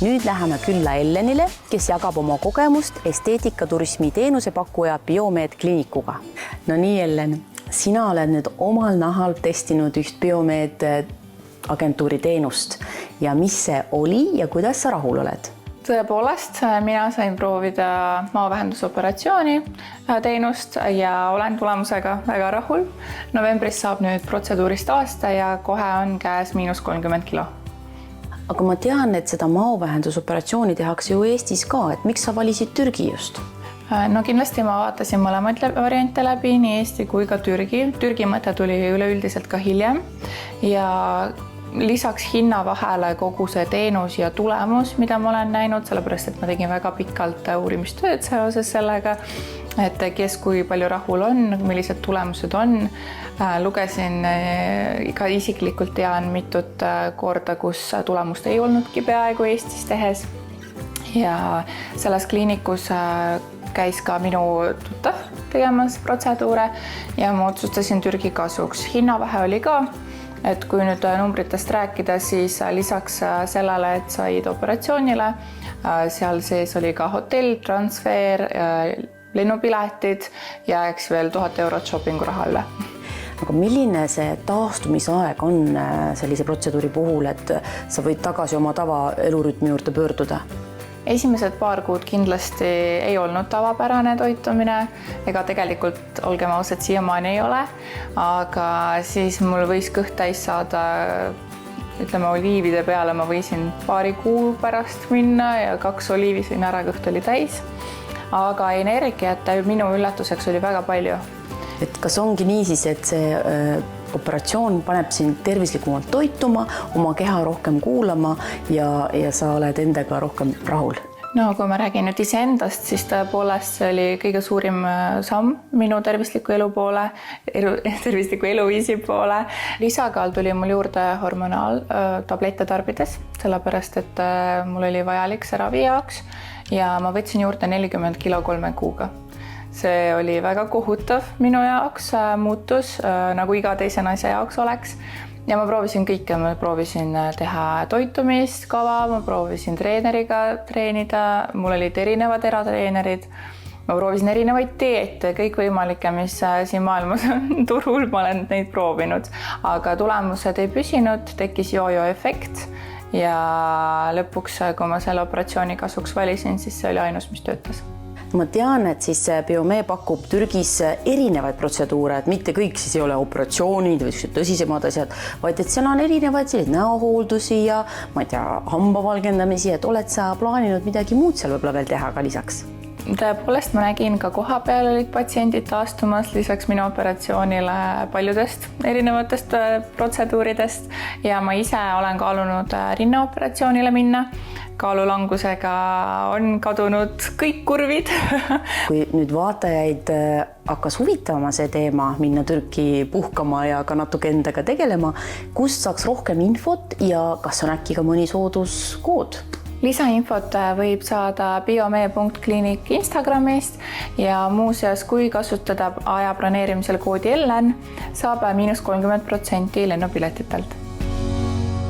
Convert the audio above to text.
Nüüd läheme külla Ellenile, kes jagab oma kogemust esteetikaturismi teenusepakkuja Biomed Kliinikuga. No nii, Ellen, sina oled nüüd omal nahal testinud üht Biomed agentuuri teenust ja mis see oli ja kuidas sa rahul oled? Tõepoolest, mina sain proovida maavähendusoperatsiooni teenust ja olen tulemusega väga rahul. Novembris saab nüüd protseduurist aasta ja kohe on käes -30 kilo. Aga ma tean, et seda maavähendusoperatsiooni tehakse ju Eestis ka, et miks sa valisid Türgi just? No kindlasti ma vaatasin mõlemaid variante läbi, nii Eesti kui ka Türgi. Türgi mõte tuli üleüldiselt ka hiljem ja lisaks hinna vahele kogu see teenus ja tulemus, mida ma olen näinud, sellepärast et ma tegin väga pikalt uurimistööd seoses sellega, et kes kui palju rahul on, millised tulemused on. Lugesin ka isiklikult tean mitut korda, kus tulemust ei olnudki peaaegu Eestis tehes. Ja selles kliinikus käis ka minu tuttav tegemas protseduure ja ma otsustasin Türgi kasuks. Hinnavahe oli ka. Et kui nüüd numbritest rääkida, siis lisaks sellele, et said operatsioonile, seal sees oli ka hotell, transfer, lennupiletid ja eks veel 1000 eurot shoppingu raha üle. Aga milline see taastumisaeg on sellise protseduuri puhul, et sa võid tagasi oma tavaelurütmi juurde pöörduda? Esimesed paar kuud kindlasti ei olnud tavapärane toitumine, ega tegelikult, olgem ausad, siiamaani ei ole, aga siis mul võis kõht täis saada, ütleme, oliivide peale ma võisin paari kuu pärast minna ja 2 oliivi sõin ära, kõht oli täis, aga energiat minu üllatuseks oli väga palju. Et kas ongi nii siis, et see operatsioon paneb sind tervislikumalt toituma, oma keha rohkem kuulama ja sa oled endaga rohkem rahul? No kui ma räägin nüüd iseendast, siis tõepoolest see oli kõige suurim samm minu tervisliku elu poole, tervisliku eluviisi poole. Lisakaal tuli mul juurde hormonaaltablette tarbides, sellepärast et mul oli vajalik see ravi jaoks ja ma võtsin juurde 40 kilo 3 kuuga. See oli väga kohutav minu jaoks muutus, nagu iga teise naise jaoks oleks. Ja ma proovisin kõike, ma proovisin teha toitumiskava, ma proovisin treeneriga treenida, mul olid erinevad eratreenerid, ma proovisin erinevaid dieete, kõik võimalikke, mis siin maailmas on turul, ma olen neid proovinud, aga tulemused ei püsinud, tekkis jojo efekt ja lõpuks, kui ma selle operatsiooni kasuks valisin, siis see oli ainus, mis töötas. Ma tean, et siis Biomed pakub Türgis erinevaid protseduure, et mitte kõik siis ei ole operatsioonid või tõsisemad asjad, vaid et seal on erinevaid näohooldusi ja ma ei tea, hambavalgendamisi, et oled sa plaaninud midagi muud seal võib-olla veel teha ka lisaks? Tõepoolest, ma nägin ka koha peal olid patsiendid taastumas lisaks minu operatsioonile paljudest erinevatest protseduuridest ja ma ise olen kaalunud rinnaoperatsioonile minna. Kaalulangusega on kadunud kõik kurvid. Kui nüüd vaatajaid hakkas huvitama see teema, minna Türki puhkama ja ka natuke endaga tegelema, kust saaks rohkem infot ja kas on äkki ka mõni sooduskood? Lisainfot võib saada biomed.kliinik Instagramist ja muuseas, kui kasutada aja planeerimisel koodi Ellen, saab -30% lennupiletitelt.